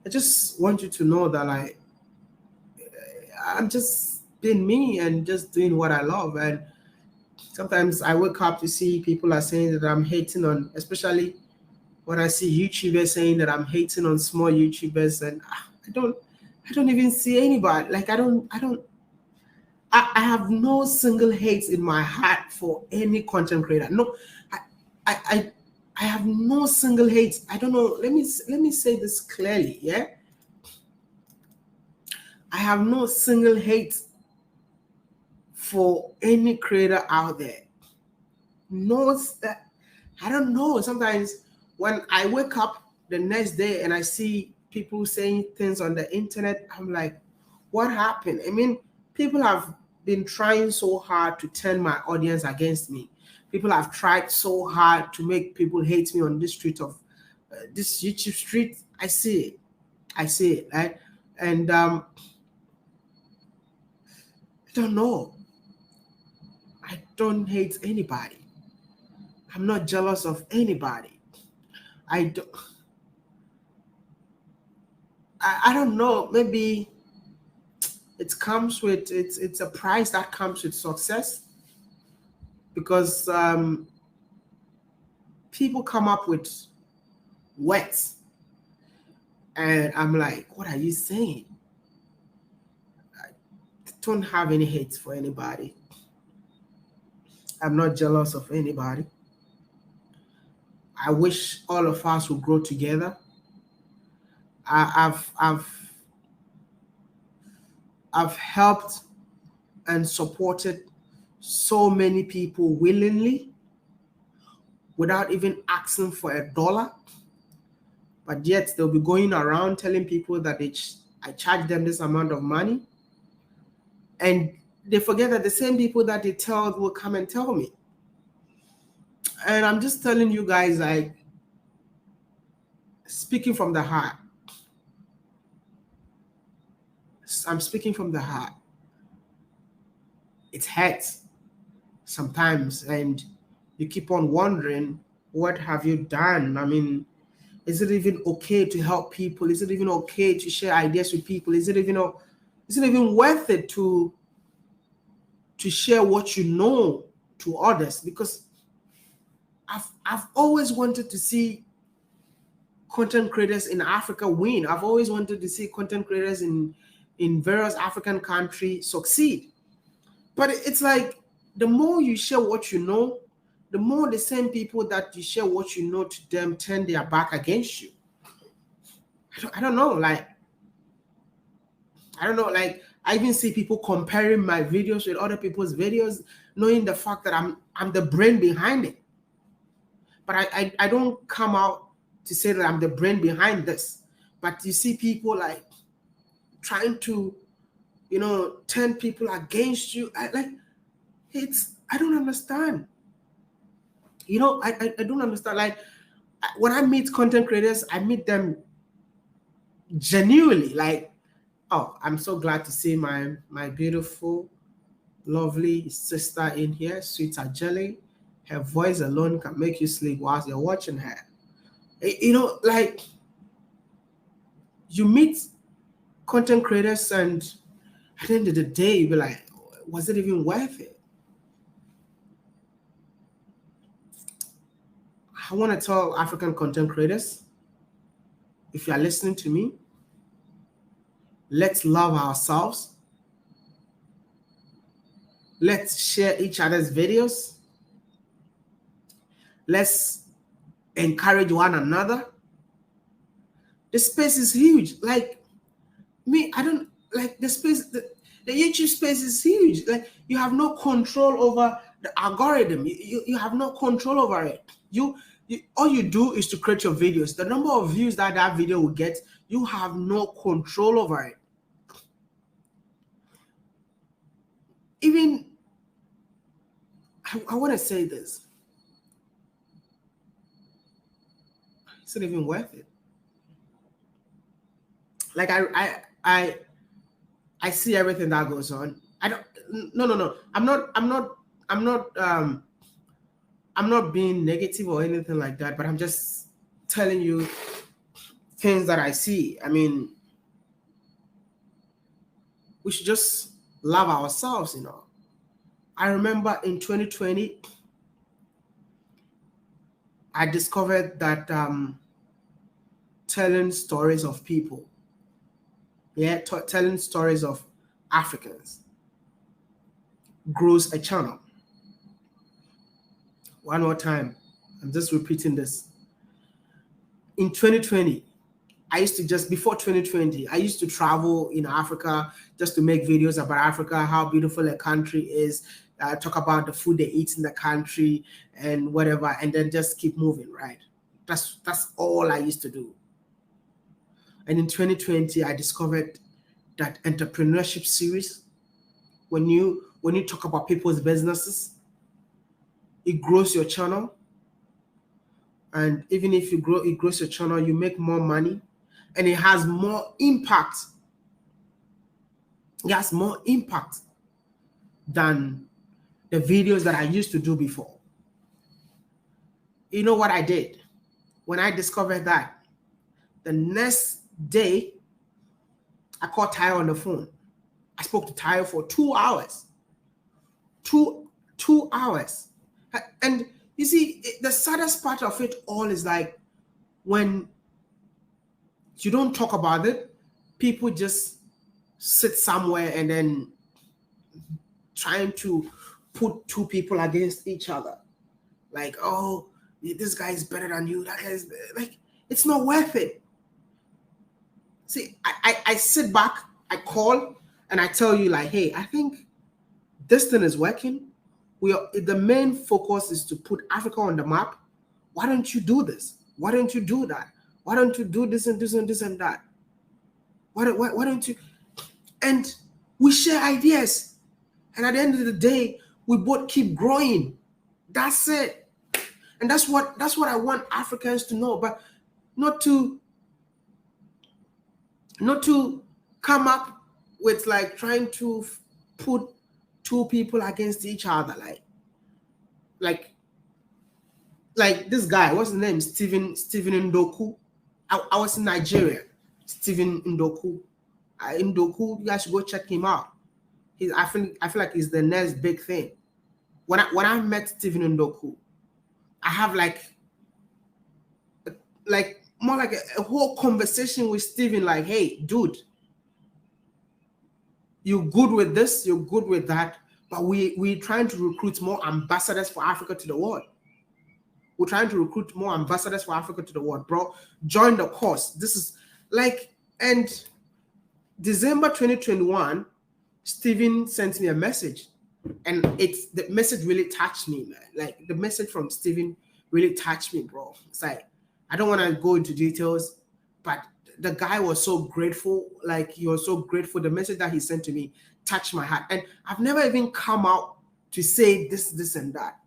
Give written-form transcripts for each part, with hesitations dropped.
I just want you to know that like I'm just being me and just doing what I love. And sometimes I wake up to see people are saying that I'm hating on, especially when I see YouTubers saying that I'm hating on small YouTubers, and I don't even see anybody. Like I have no single hate in my heart for any content creator. No, I, I, I, I have no single hate. I don't know. Let me say this clearly. Yeah, I have no single hate for any creator out there. No, I don't know. Sometimes when I wake up the next day and I see people saying things on the internet, I'm like, what happened? I mean, people have been trying so hard to turn my audience against me. People have tried so hard to make people hate me on this street of this YouTube street. I see it. I see it, right? And I don't know. I don't hate anybody. I'm not jealous of anybody. I don't. I don't know. Maybe it comes with it's a price that comes with success, because people come up with words, and I'm like, what are you saying? I don't have any hate for anybody. I'm not jealous of anybody. I wish all of us would grow together. I've helped and supported so many people willingly without even asking for $1, but yet they'll be going around telling people that I charge them this amount of money, and they forget that the same people that they tell will come and tell me. And I'm just telling you guys, like, speaking from the heart. I'm speaking from the heart. It hurts sometimes, and you keep on wondering, what have you done? I mean, is it even okay to help people? Is it even okay to share ideas with people? Is it even worth it to share what you know to others? Because I've always wanted to see content creators in Africa win. I've always wanted to see content creators in various African countries succeed. But it's like, the more you share what you know, the more the same people that you share what you know to them turn their back against you. I don't know. Like, I even see people comparing my videos with other people's videos, knowing the fact that I'm the brain behind it. But I don't come out to say that I'm the brain behind this. But you see people like trying to, turn people against you. I don't understand. I don't understand. Like, when I meet content creators, I meet them genuinely. Like, oh, I'm so glad to see my beautiful, lovely sister in here, sweet Jelly. Her voice alone can make you sleep whilst you're watching her. Like, you meet content creators, and at the end of the day, you'll be like, was it even worth it? I want to tell African content creators, if you are listening to me, let's love ourselves. Let's share each other's videos. Let's encourage one another. The space is huge. Like, me, I don't like the space. The YouTube space is huge. Like, you have no control over the algorithm. You have no control over it. All you do is to create your videos. The number of views that video will get, you have no control over it. Even, I want to say this. Is it even worth it? Like, I see everything that goes on. I don't. No. I'm not being negative or anything like that. But I'm just telling you things that I see. I mean, we should just love ourselves, you know. I remember in 2020, I discovered that telling stories of people, telling stories of Africans grows a channel. One more time, I'm just repeating this. In 2020, I used to before 2020, I used to travel in Africa just to make videos about Africa, how beautiful a country is, talk about the food they eat in the country and whatever, and then just keep moving, right? That's all I used to do. And in 2020, I discovered that entrepreneurship series. When you talk about people's businesses, it grows your channel. And even if it grows your channel, you make more money, and it has more impact. It has more impact than the videos that I used to do before. You know what I did? When I discovered that, the next day, I called Tayo on the phone. I spoke to Tayo for 2 hours. Two hours. And you see, the saddest part of it all is like when you don't talk about it, people just sit somewhere and then trying to put two people against each other. Like, oh, this guy is better than you. That guy is like, it's not worth it. See, I sit back, I call, and I tell you like, hey, I think this thing is working. The main focus is to put Africa on the map. Why don't you do this? Why don't you do that? Why don't you do this and this and this and that? Why don't you? And we share ideas. And at the end of the day, we both keep growing. That's it. And that's what I want Africans to know, but not to come up with like trying to put two people against each other, like this guy, what's his name? Stephen Ndoku. I was in Nigeria. Stephen Ndoku. Ndoku, you guys should go check him out. I feel like he's the next big thing. When I met Stephen Ndoku, I have like more like a whole conversation with Stephen, like, hey, dude, you're good with this, you're good with that, but we're trying to recruit more ambassadors for Africa to the world. We're trying to recruit more ambassadors for Africa to the world, bro. Join the course. This is like, and December 2021, Stephen sent me a message, and the message really touched me, man. Like the message from Stephen really touched me, bro. It's like, I don't want to go into details, but the guy was so grateful. Like, he was so grateful. The message that he sent to me touched my heart. And I've never even come out to say this, and that.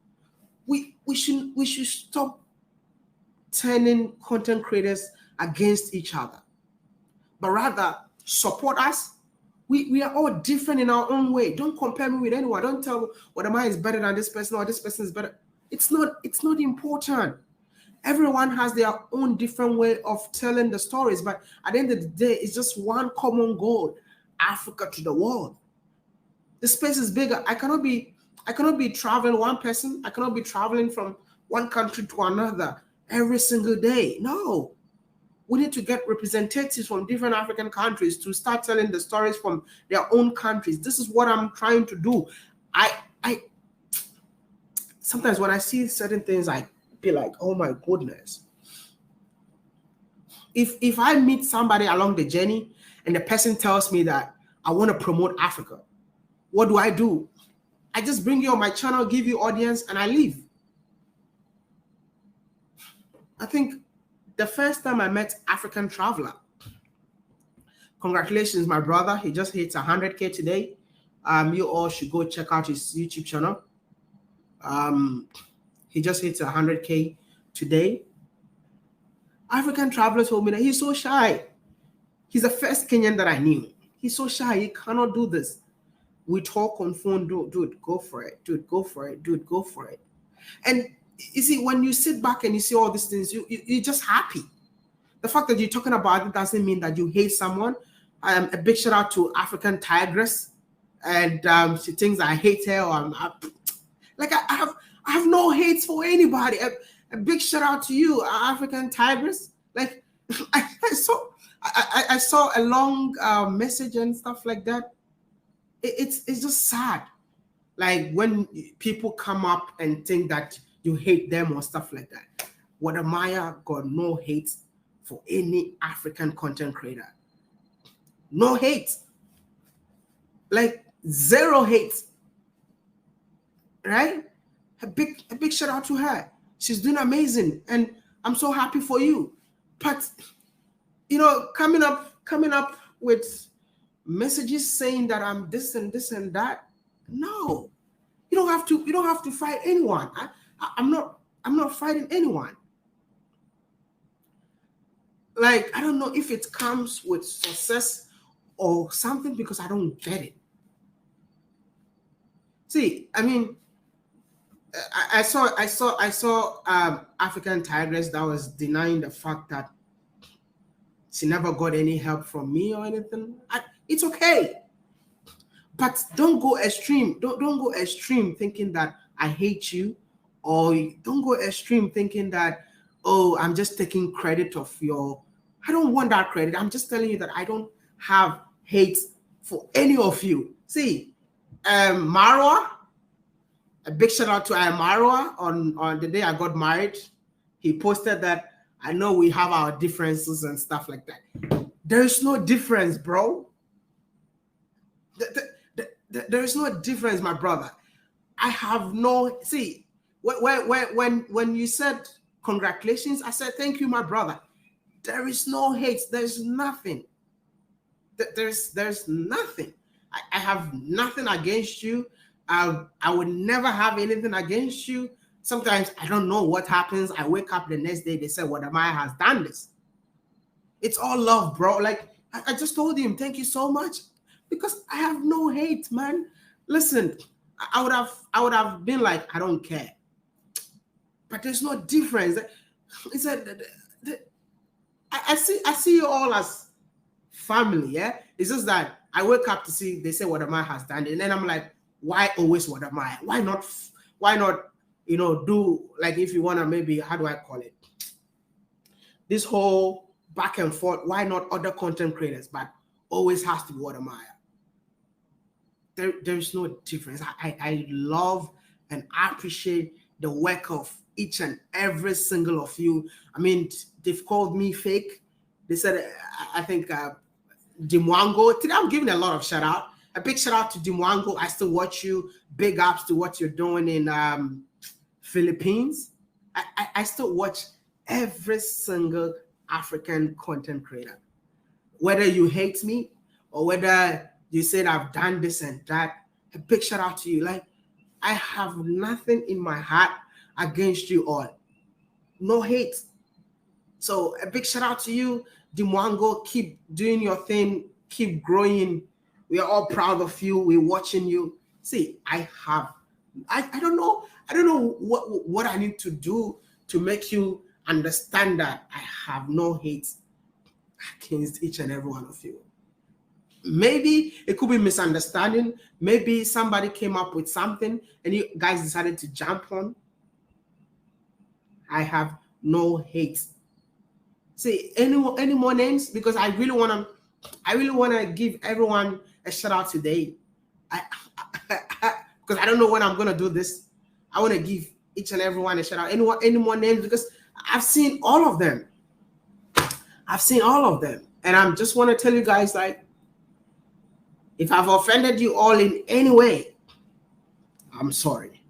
We should stop turning content creators against each other, but rather support us. We are all different in our own way. Don't compare me with anyone. Don't tell me Wode Maya is better than this person or this person is better. It's not important. Everyone has their own different way of telling the stories, but at the end of the day, it's just one common goal: Africa to the world. The space is bigger. I cannot be traveling one person. I cannot be traveling from one country to another every single day. No. We need to get representatives from different African countries to start telling the stories from their own countries. This is what I'm trying to do. I sometimes when I see certain things, I be like, oh my goodness. If I meet somebody along the journey and the person tells me that I want to promote Africa, what do? I just bring you on my channel, give you audience, and I leave. I think the first time I met African Traveler, congratulations, my brother. He just hit 100K today. You all should go check out his YouTube channel. He just hit 100K today. African Traveler told me that he's so shy. He's the first Kenyan that I knew. He's so shy. He cannot do this. We talk on phone, dude, go for it. Dude, go for it. Dude, go for it. And you see, when you sit back and you see all these things, you're just happy. The fact that you're talking about it doesn't mean that you hate someone. A big shout out to African Tigress, and she thinks I hate her, or I have no hate for anybody. A big shout out to you, African Tigress. Like I saw a long message and stuff like that. It's just sad. Like when people come up and think that you hate them or stuff like that. Wode Maya got no hate for any African content creator. No hate. Like zero hate. Right? A big shout out to her. She's doing amazing, and I'm so happy for you. But coming up with messages saying that I'm this and this and that. No, you don't have to fight anyone. I'm not fighting anyone. Like, I don't know if it comes with success or something, because I don't get it. See, I mean, I saw African Tigress that was denying the fact that she never got any help from me or anything. It's okay, but don't go extreme. Don't go extreme thinking that I hate you, or don't go extreme thinking that, oh, I'm just taking credit of your. I don't want that credit. I'm just telling you that I don't have hate for any of you. See, Marwa, a big shout out to Marwa on the day I got married. He posted that, I know we have our differences and stuff like that. There is no difference, bro. There is no difference, my brother. I have no, see, when you said congratulations, I said thank you, my brother. There is no hate. There's nothing. There's nothing. I have nothing against you. I would never have anything against you. Sometimes I don't know what happens. I wake up the next day, they say, Wode Maya has done this. It's all love, bro. Like, I just told him, thank you so much, because I have no hate, man. Listen, I would have been like, I don't care. But there's no difference. It's I see you all as family, yeah? It's just that I wake up to see, they say Wode Maya has done it. And then I'm like, why always Wode Maya? Why not, do, like, if you want to, maybe, how do I call it? This whole back and forth, why not other content creators? But always has to be Wode Maya. There's no difference. I love and appreciate the work of each and every single of you. I mean, they've called me fake. They said, I think, Dimwango. Today I'm giving a lot of shout out. A big shout out to Dimwango. I still watch you. Big ups to what you're doing in Philippines. I still watch every single African content creator. Whether you hate me or whether you said I've done this and that, a big shout out to you. Like, I have nothing in my heart against you all. No hate. So a big shout out to you, Dimwango. Keep doing your thing. Keep growing. We are all proud of you. We're watching you. See, I don't know what I need to do to make you understand that I have no hate against each and every one of you. Maybe it could be misunderstanding. Maybe somebody came up with something and you guys decided to jump on. I have no hate. See, any more names? Because I really want to give everyone a shout out today. Because I don't know when I'm gonna do this. I want to give each and everyone a shout out. Any more names? Because I've seen all of them. And I just want to tell you guys, like, if I've offended you all in any way, I'm sorry.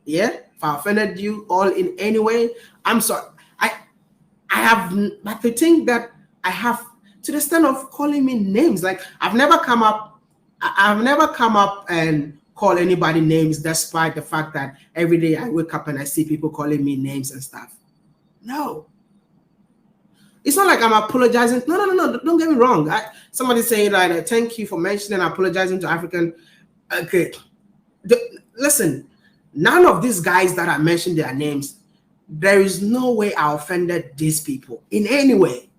Yeah? If I offended you all in any way, I'm sorry. I have, but the thing that I have, to the extent of calling me names, like, I've never come up and call anybody names, despite the fact that every day I wake up and I see people calling me names and stuff. No. It's not like I'm apologizing. No. Don't get me wrong. Somebody saying that, thank you for mentioning apologizing to African. Okay. Listen, none of these guys that I mentioned their names, there is no way I offended these people in any way.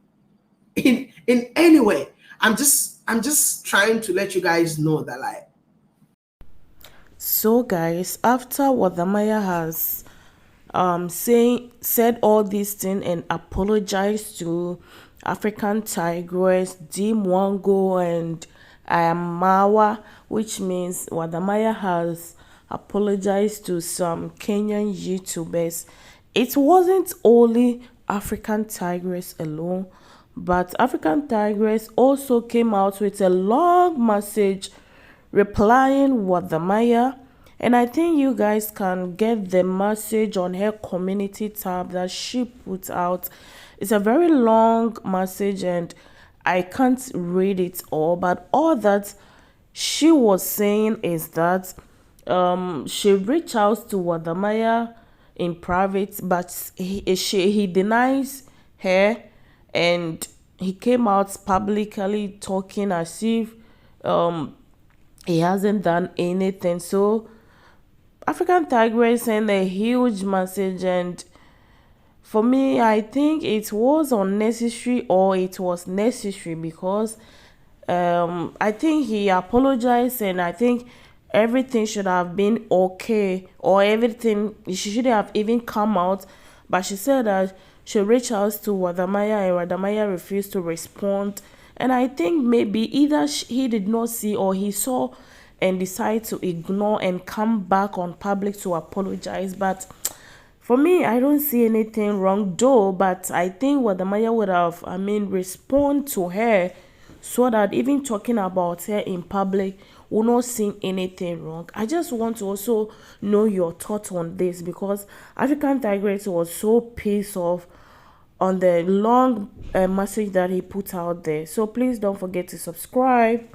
In any way. I'm just trying to let you guys know that, like, So guys, after Wode Maya has said all these things and apologized to African Tigress, D Mwango and Ayamawa, which means Wode Maya has apologized to some Kenyan YouTubers. It wasn't only African Tigress alone, but African Tigress also came out with a long message replying Wode Maya, and I think you guys can get the message on her community tab that she put out. It's a very long message and I can't read it all, but all that she was saying is that she reached out to Wode Maya in private, but he denies her, and he came out publicly talking as if um he hasn't done anything. So African Tigress sent a huge message, and for me, I think it was unnecessary or it was necessary because I think he apologized, and I think everything should have been okay, or everything she should have even come out. But she said that she reached out to Wode Maya and Wode Maya refused to respond. And I think maybe either he did not see or he saw and decided to ignore and come back on public to apologize. But for me, I don't see anything wrong though, but I think what the Maya would have, respond to her so that even talking about her in public will not seem anything wrong. I just want to also know your thoughts on this because African Tigress was so pissed off on the long message that he put out there. So please don't forget to subscribe.